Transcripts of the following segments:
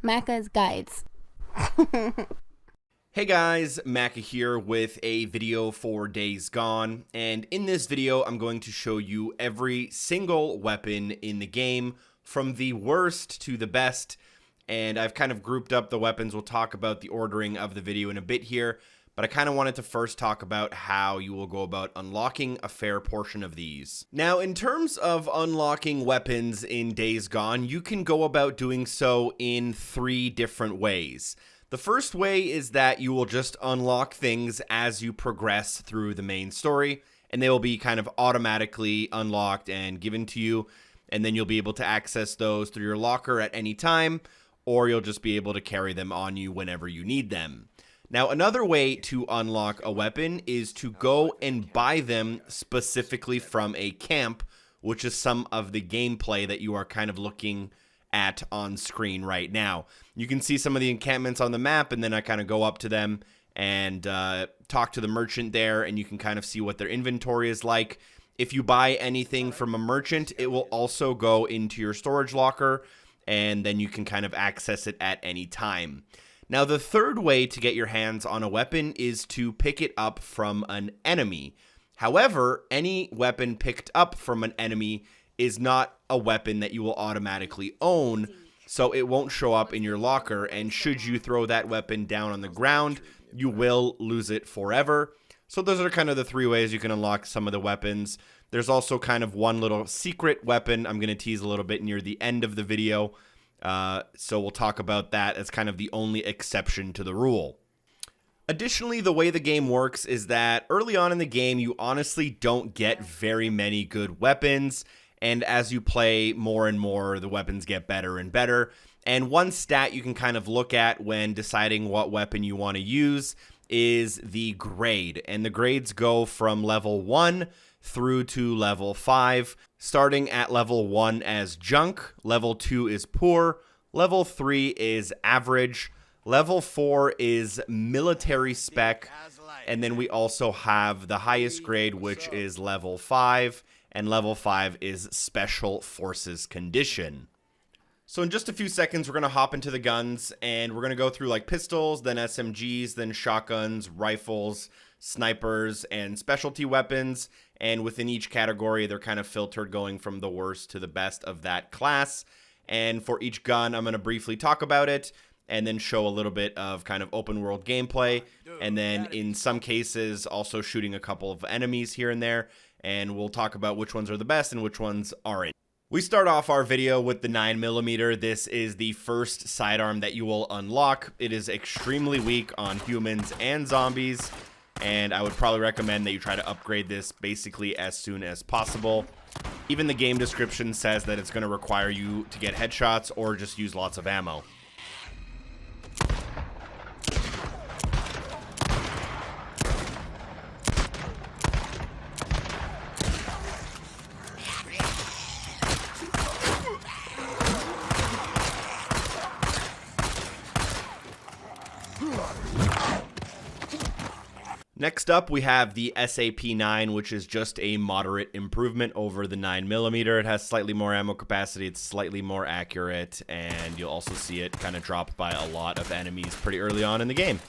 Macca's Guides. Hey guys, Macca here with a video for Days Gone, and in this video I'm going to show you every single weapon in the game, from the worst to the best, and I've kind of grouped up the weapons. We'll talk about the ordering of the video in a bit here, but I kind of wanted to first talk about how you will go about unlocking a fair portion of these. Now, in terms of unlocking weapons in Days Gone, you can go about doing so in 3 different ways. The first way is that you will just unlock things as you progress through the main story, and they will be kind of automatically unlocked and given to you, and then you'll be able to access those through your locker at any time, or you'll just be able to carry them on you whenever you need them. Now, another way to unlock a weapon is to go and buy them specifically from a camp, which is some of the gameplay that you are kind of looking at on screen right now. You can see some of the encampments on the map, and then I kind of go up to them and talk to the merchant there, and you can kind of see what their inventory is like. If you buy anything from a merchant, it will also go into your storage locker, and then you can kind of access it at any time. Now, the third way to get your hands on a weapon is to pick it up from an enemy. However, any weapon picked up from an enemy is not a weapon that you will automatically own, so it won't show up in your locker, and should you throw that weapon down on the ground, you will lose it forever. So those are kind of the 3 ways you can unlock some of the weapons. There's also kind of one little secret weapon I'm going to tease a little bit near the end of the video, so we'll talk about that as kind of the only exception to the rule. Additionally, the way the game works is that early on in the game, you honestly don't get very many good weapons, and as you play more and more, the weapons get better and better. And one stat you can kind of look at when deciding what weapon you want to use is the grade. And the grades go from level 1 through to level 5, starting at level 1 as junk, level 2 is poor, level 3 is average, level 4 is military spec, and then we also have the highest grade, which is level 5, and level 5 is Special Forces Condition. So in just a few seconds, we're going to hop into the guns, and we're going to go through like pistols, then SMGs, then shotguns, rifles, snipers, and specialty weapons. And within each category, they're kind of filtered going from the worst to the best of that class. And for each gun, I'm going to briefly talk about it, and then show a little bit of kind of open world gameplay. And then in some cases, also shooting a couple of enemies here and there. And we'll talk about which ones are the best and which ones aren't. We start off our video with the 9mm. This is the first sidearm that you will unlock. It is extremely weak on humans and zombies, and I would probably recommend that you try to upgrade this basically as soon as possible. Even the game description says that it's going to require you to get headshots or just use lots of ammo. Next up, we have the SAP-9, which is just a moderate improvement over the 9mm. It has slightly more ammo capacity, it's slightly more accurate, and you'll also see it kind of drop by a lot of enemies pretty early on in the game.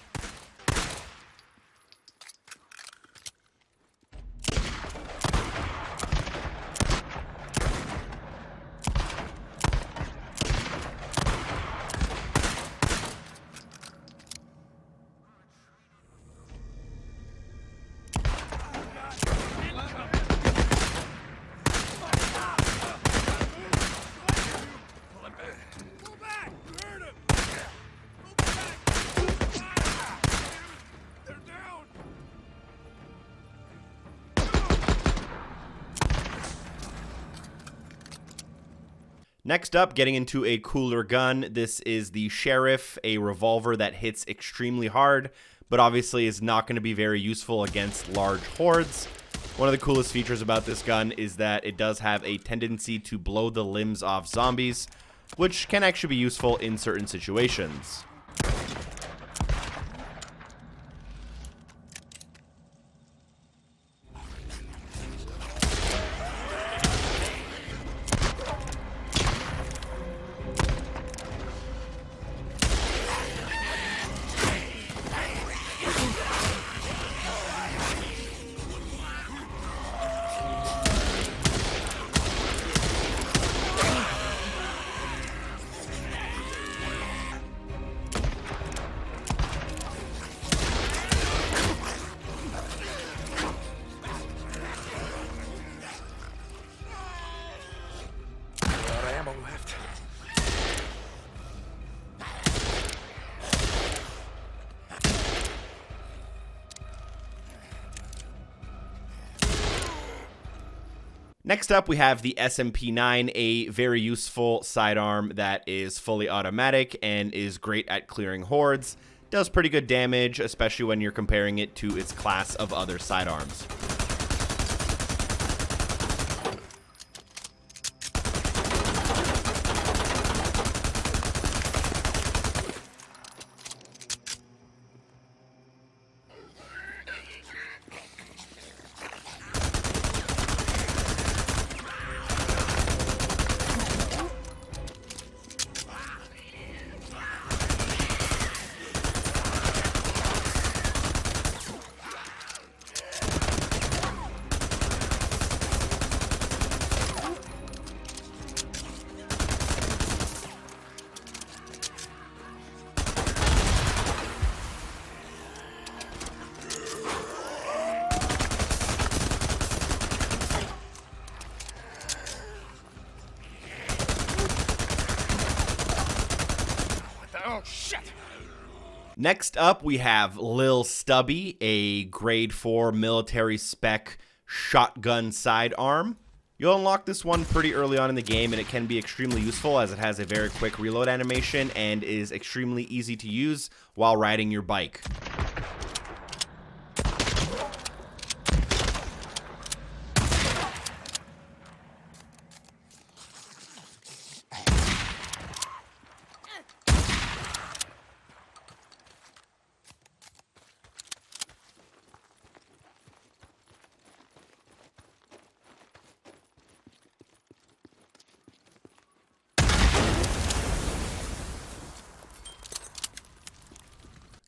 Next up, getting into a cooler gun, this is the Sheriff, a revolver that hits extremely hard, but obviously is not going to be very useful against large hordes. One of the coolest features about this gun is that it does have a tendency to blow the limbs off zombies, which can actually be useful in certain situations. Next up, we have the SMP-9, a very useful sidearm that is fully automatic and is great at clearing hordes. Does pretty good damage, especially when you're comparing it to its class of other sidearms. Next up, we have Lil Stubby, a grade 4 military spec shotgun sidearm. You'll unlock this one pretty early on in the game, and it can be extremely useful as it has a very quick reload animation and is extremely easy to use while riding your bike.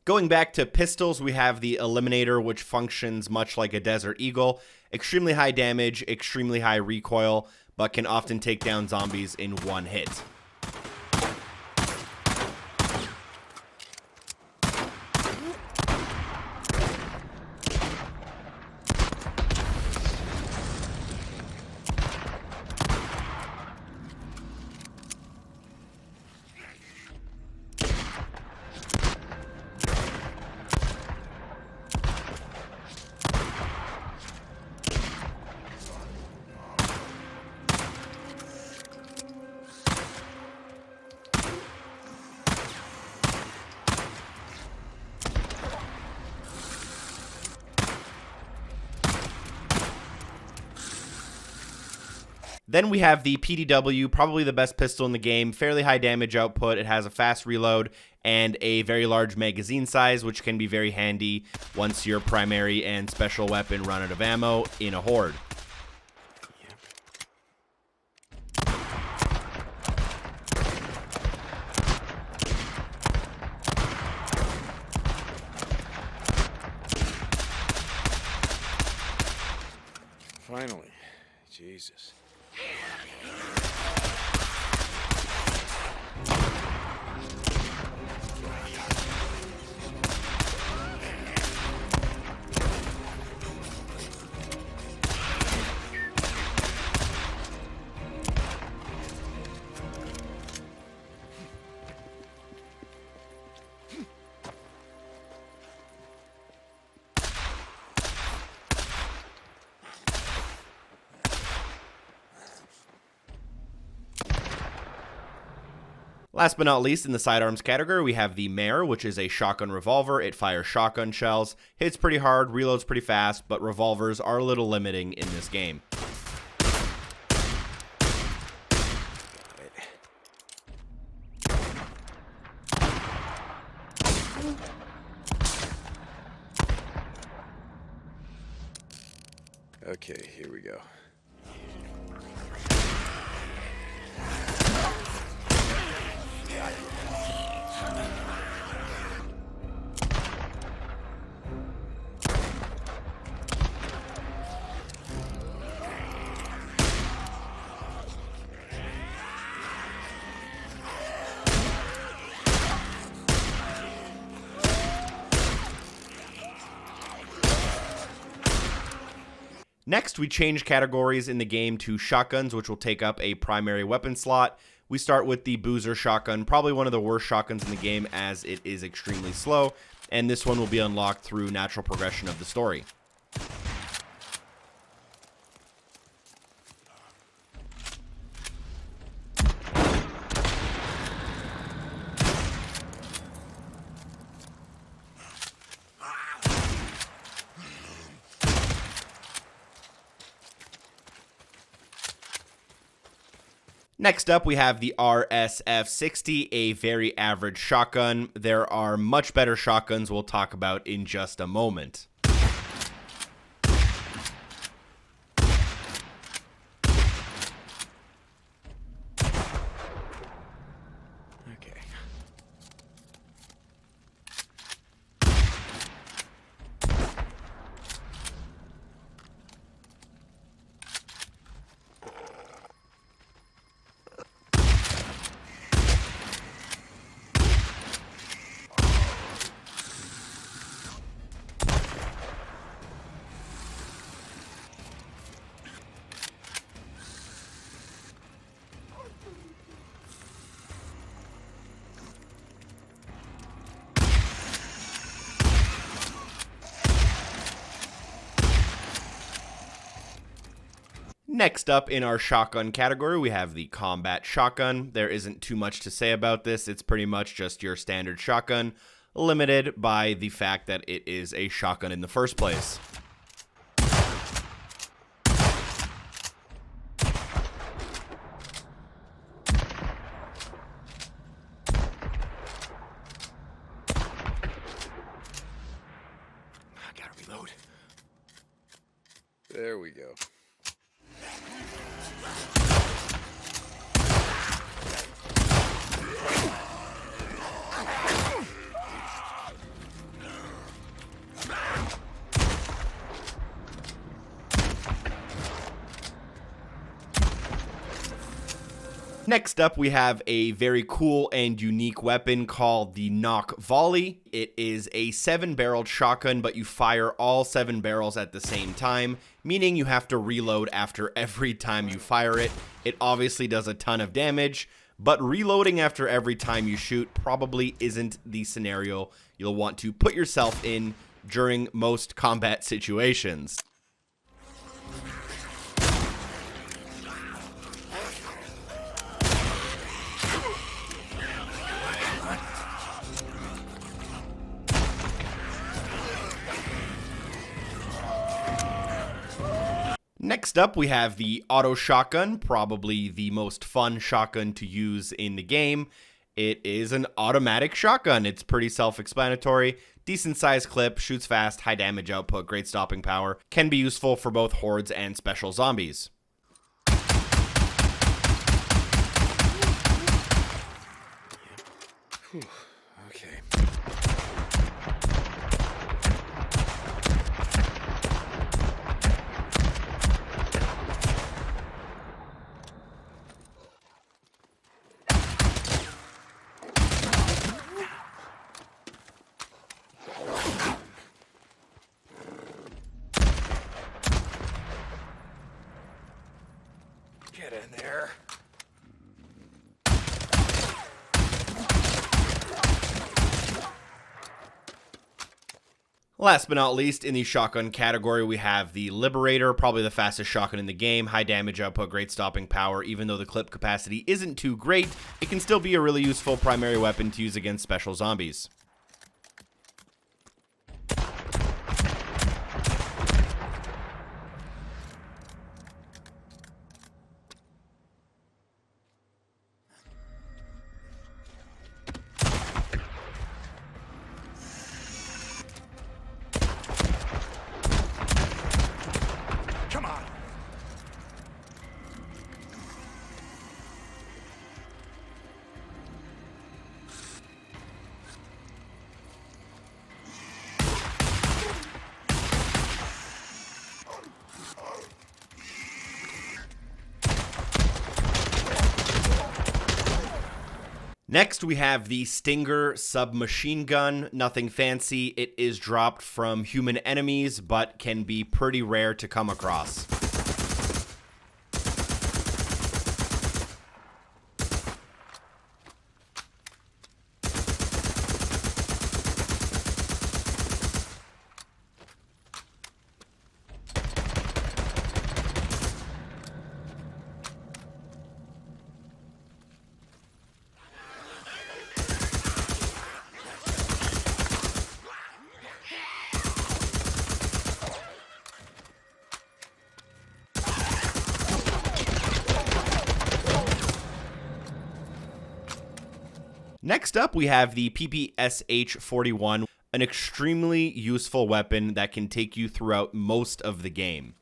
Going back to pistols, we have the Eliminator, which functions much like a Desert Eagle. Extremely high damage, extremely high recoil, but can often take down zombies in one hit. Then we have the PDW, probably the best pistol in the game, fairly high damage output, it has a fast reload, and a very large magazine size, which can be very handy once your primary and special weapon run out of ammo in a horde. Finally. Jesus. Last but not least, in the sidearms category, we have the Mare, which is a shotgun revolver. It fires shotgun shells, hits pretty hard, reloads pretty fast, but revolvers are a little limiting in this game. Okay, here we go. Next, we change categories in the game to shotguns, which will take up a primary weapon slot. We start with the Boozer shotgun, probably one of the worst shotguns in the game as it is extremely slow, and this one will be unlocked through natural progression of the story. Next up, we have the RSF-60, a very average shotgun. There are much better shotguns we'll talk about in just a moment. Okay. Next up in our shotgun category, we have the combat shotgun. There isn't too much to say about this. It's pretty much just your standard shotgun, limited by the fact that it is a shotgun in the first place. I gotta reload. There we go. Next up, we have a very cool and unique weapon called the Nock Volley. It is a 7-barreled shotgun, but you fire all 7 barrels at the same time, meaning you have to reload after every time you fire it. It obviously does a ton of damage, but reloading after every time you shoot probably isn't the scenario you'll want to put yourself in during most combat situations. Next up, we have the auto shotgun, probably the most fun shotgun to use in the game. It is an automatic shotgun. It's pretty self-explanatory. Decent sized clip, shoots fast, high damage output, great stopping power. Can be useful for both hordes and special zombies. Whew. Okay. Get in there. Last but not least, in the shotgun category, we have the Liberator, probably the fastest shotgun in the game. High damage output, great stopping power. Even though the clip capacity isn't too great, it can still be a really useful primary weapon to use against special zombies. Next, we have the Stinger submachine gun. Nothing fancy. It is dropped from human enemies, but can be pretty rare to come across. Next up, we have the PPSH-41, an extremely useful weapon that can take you throughout most of the game.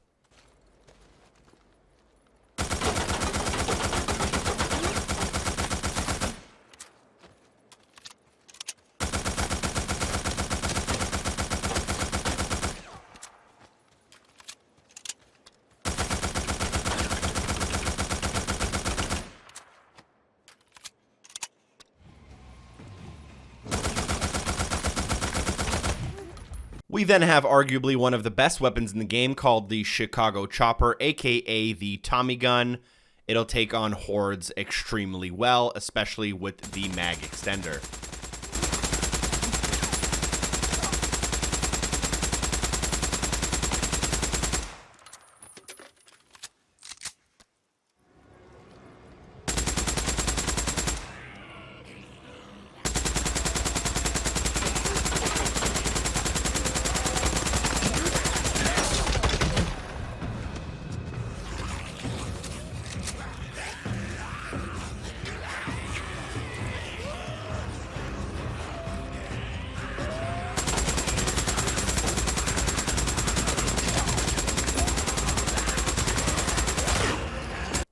We then have arguably one of the best weapons in the game called the Chicago Chopper, aka the Tommy gun. It'll take on hordes extremely well, especially with the mag extender.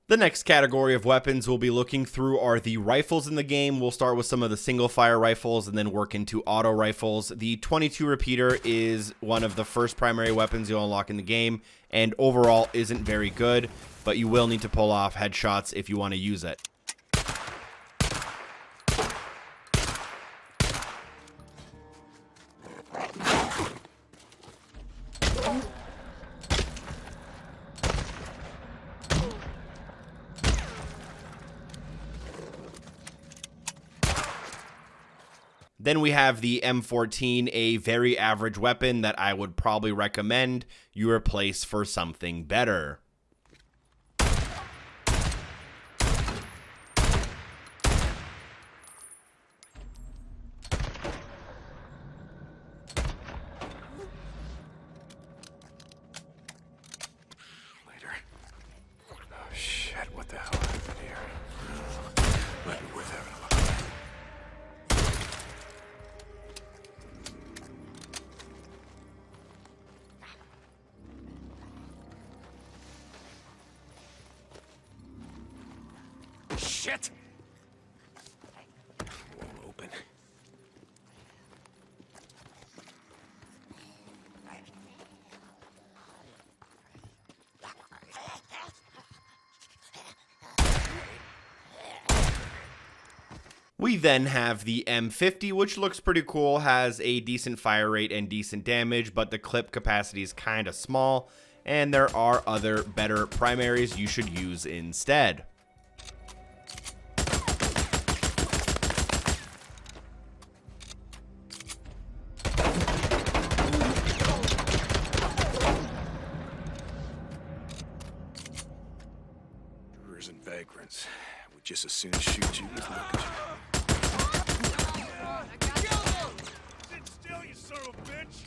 The next category of weapons we'll be looking through are the rifles in the game. We'll start with some of the single fire rifles and then work into auto rifles. The 22 repeater is one of the first primary weapons you'll unlock in the game and overall isn't very good, but you will need to pull off headshots if you want to use it. Then we have the M14, a very average weapon that I would probably recommend you replace for something better. Later. Oh shit, what the hell happened here? Might be worth having a look. Shit! Won't open. We then have the M50, which looks pretty cool, has a decent fire rate and decent damage, but the clip capacity is kind of small, and there are other better primaries you should use instead. And vagrants would just as soon shoot you as look at you. Sit still, you son of a bitch!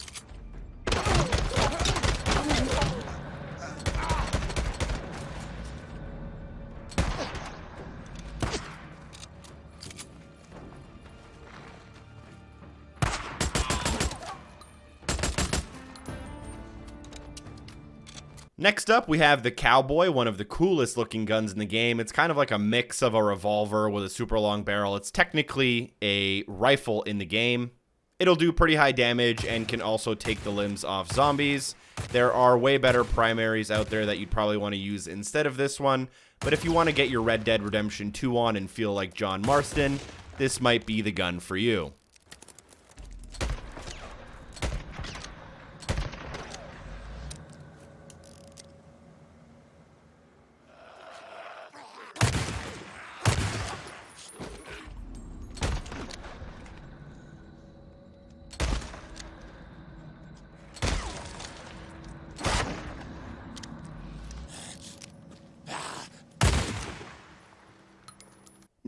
Next up, we have the Cowboy, one of the coolest looking guns in the game. It's kind of like a mix of a revolver with a super long barrel. It's technically a rifle in the game. It'll do pretty high damage and can also take the limbs off zombies. There are way better primaries out there that you'd probably want to use instead of this one, but if you want to get your Red Dead Redemption 2 on and feel like John Marston, this might be the gun for you.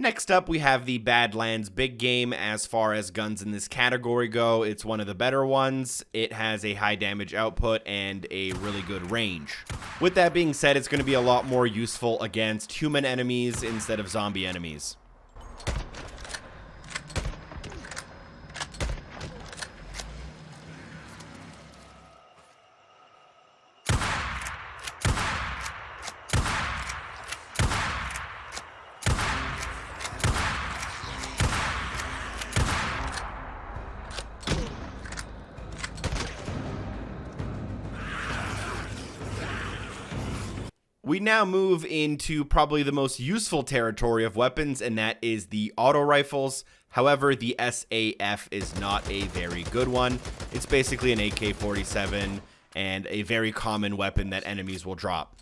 Next up, we have the Badlands Big Game. As far as guns in this category go, it's one of the better ones. It has a high damage output and a really good range. With that being said, it's going to be a lot more useful against human enemies instead of zombie enemies. We now move into probably the most useful territory of weapons, and that is the auto rifles. However, the SAF is not a very good one. It's basically an AK-47 and a very common weapon that enemies will drop.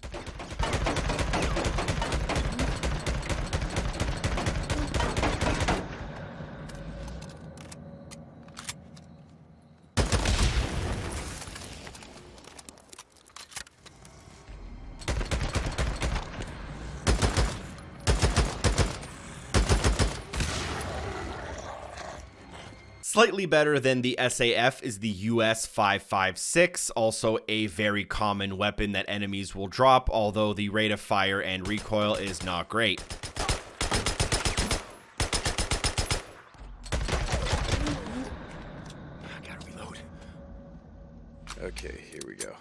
Slightly better than the SAF is the US 5.56, also a very common weapon that enemies will drop, although the rate of fire and recoil is not great. I gotta reload. Okay, here we go.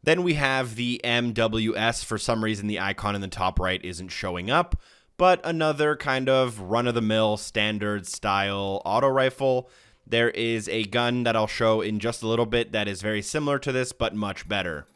Then we have the MWS. For some reason, the icon in the top right isn't showing up, but another kind of run-of-the-mill standard style auto rifle. There is a gun that I'll show in just a little bit that is very similar to this, but much better.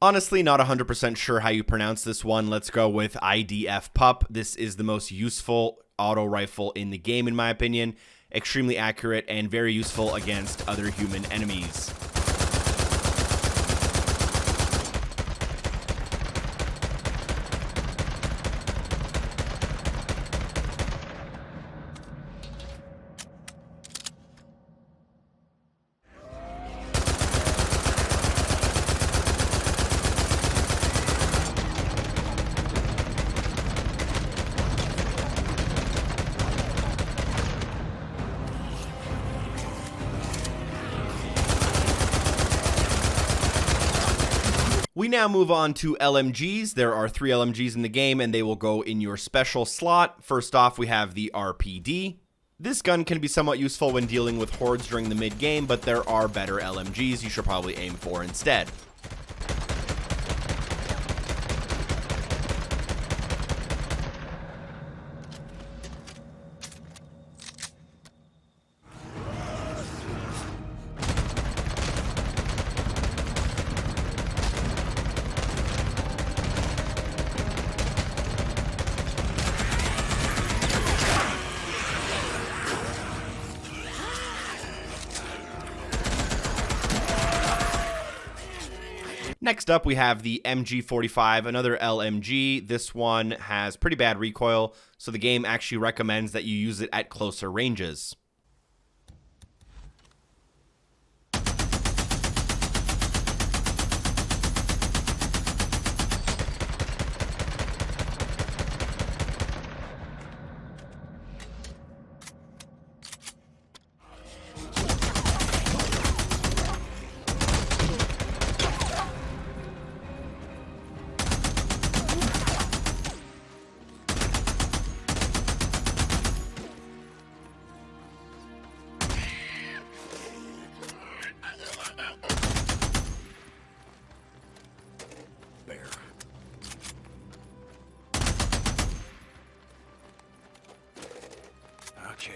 Honestly, not 100% sure how you pronounce this one. Let's go with IDF Pup. This is the most useful auto rifle in the game, in my opinion. Extremely accurate and very useful against other human enemies. We now move on to LMGs. There are 3 LMGs in the game, and they will go in your special slot. First off, we have the RPD. This gun can be somewhat useful when dealing with hordes during the mid-game, but there are better LMGs you should probably aim for instead. Next up, we have the MG45, another LMG. This one has pretty bad recoil, so the game actually recommends that you use it at closer ranges.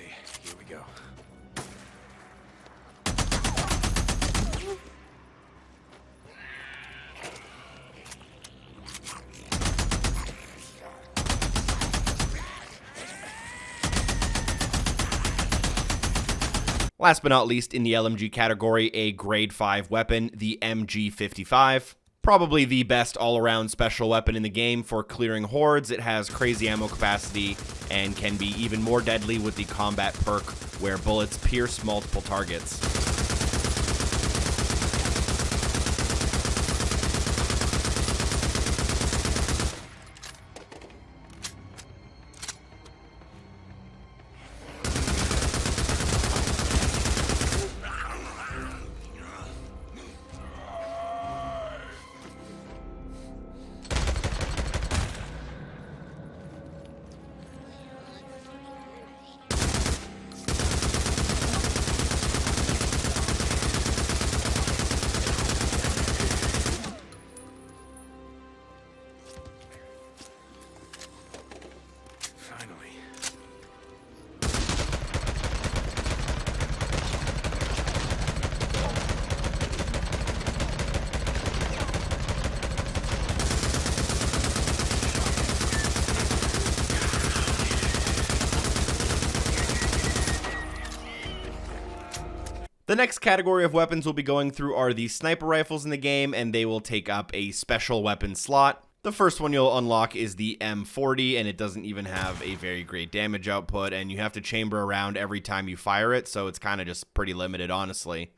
Okay, here we go. Last but not least, in the LMG category, a grade 5 weapon, the MG55. Probably the best all-around special weapon in the game for clearing hordes. It has crazy ammo capacity and can be even more deadly with the combat perk where bullets pierce multiple targets. Finally. The next category of weapons we'll be going through are the sniper rifles in the game, and they will take up a special weapon slot. The first one you'll unlock is the M40, and it doesn't even have a very great damage output, and you have to chamber around every time you fire it, so it's kind of just pretty limited, honestly.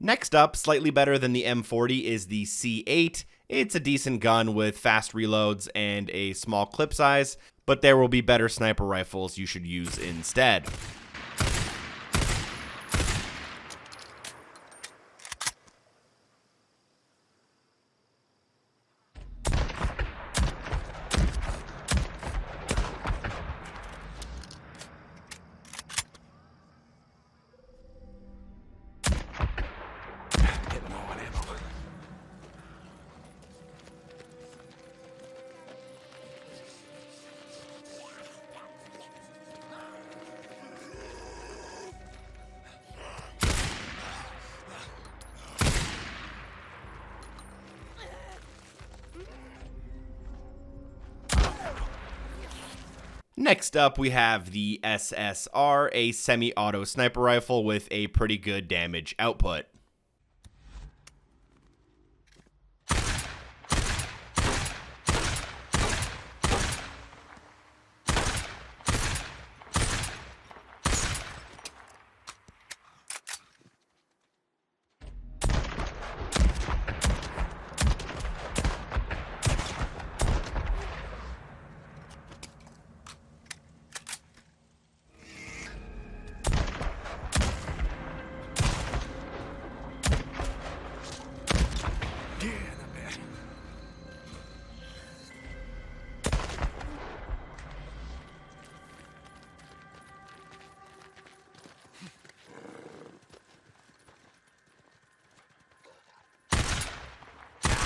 Next up, slightly better than the M40, is the C8. It's a decent gun with fast reloads and a small clip size, but there will be better sniper rifles you should use instead. Getting low on ammo. Next up, we have the SSR, a semi-auto sniper rifle with a pretty good damage output. Yeah, not bad.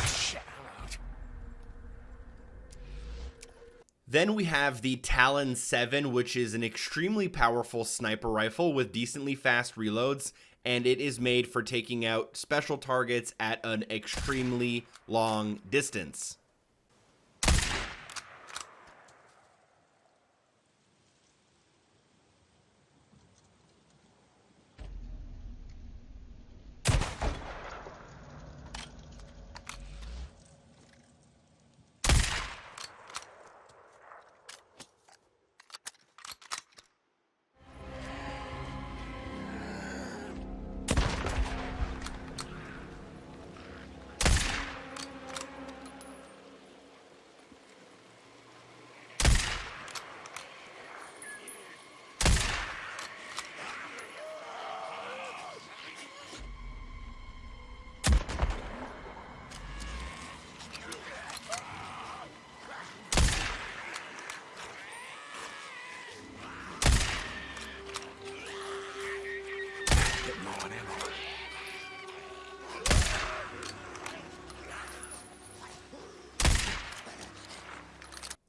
Shit, I'm out. Then we have the Talon 7, which is an extremely powerful sniper rifle with decently fast reloads, and it is made for taking out special targets at an extremely long distance.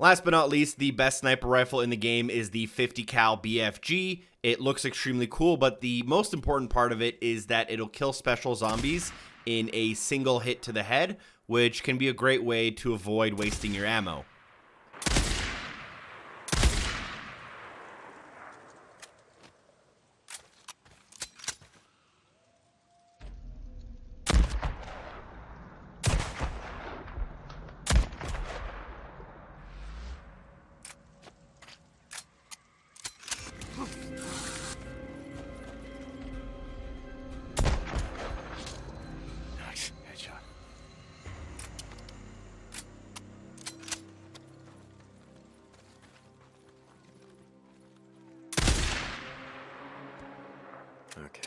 Last but not least, the best sniper rifle in the game is the 50 cal BFG. It looks extremely cool, but the most important part of it is that it'll kill special zombies in a single hit to the head, which can be a great way to avoid wasting your ammo. Nice headshot. Okay.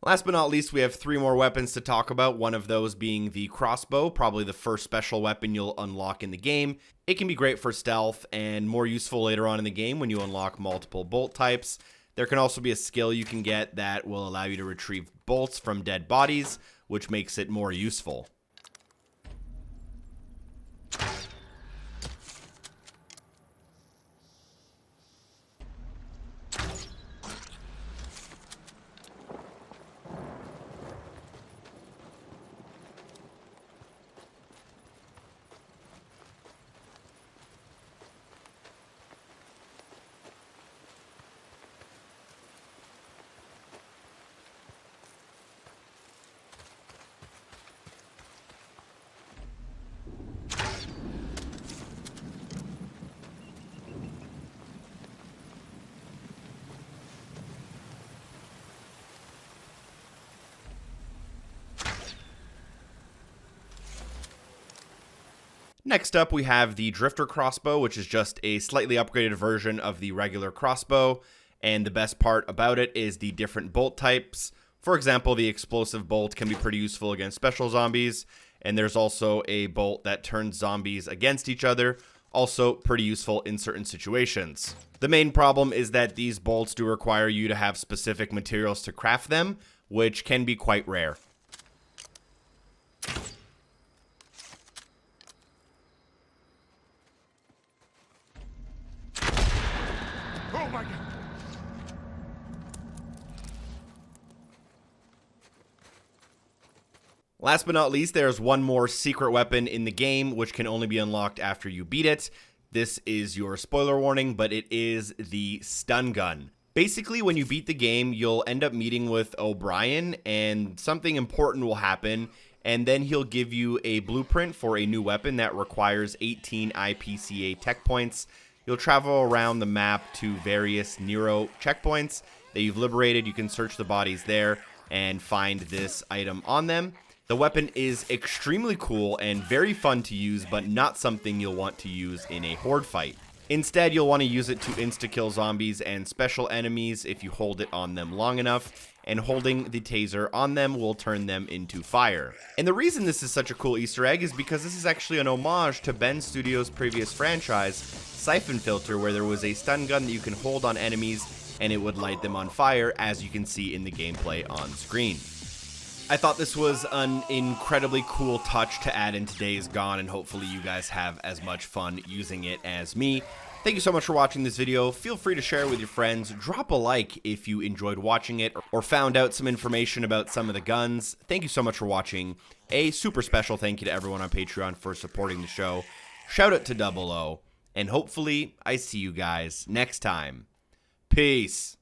Last but not least, we have 3 more weapons to talk about, one of those being the Crossbow, probably the first special weapon you'll unlock in the game. It can be great for stealth and more useful later on in the game when you unlock multiple bolt types. There can also be a skill you can get that will allow you to retrieve bolts from dead bodies, which makes it more useful. Next up, we have the Drifter Crossbow, which is just a slightly upgraded version of the regular crossbow, and the best part about it is the different bolt types. For example, the explosive bolt can be pretty useful against special zombies, and there's also a bolt that turns zombies against each other, also pretty useful in certain situations. The main problem is that these bolts do require you to have specific materials to craft them, which can be quite rare. Oh my god! Last but not least, there's one more secret weapon in the game, which can only be unlocked after you beat it. This is your spoiler warning, but it is the stun gun. Basically, when you beat the game, you'll end up meeting with O'Brien, and something important will happen, and then he'll give you a blueprint for a new weapon that requires 18 IPCA tech points. You'll travel around the map to various Nero checkpoints that you've liberated. You can search the bodies there and find this item on them. The weapon is extremely cool and very fun to use, but not something you'll want to use in a horde fight. Instead, you'll want to use it to insta-kill zombies and special enemies if you hold it on them long enough, and holding the taser on them will turn them into fire. And the reason this is such a cool Easter egg is because this is actually an homage to Ben Studio's previous franchise, Siphon Filter, where there was a stun gun that you can hold on enemies and it would light them on fire, as you can see in the gameplay on screen. I thought this was an incredibly cool touch to add in Days Gone, and hopefully you guys have as much fun using it as me. Thank you so much for watching this video. Feel free to share it with your friends. Drop a like if you enjoyed watching it or found out some information about some of the guns. Thank you so much for watching. A super special thank you to everyone on Patreon for supporting the show. Shout out to 00, and hopefully I see you guys next time. Peace.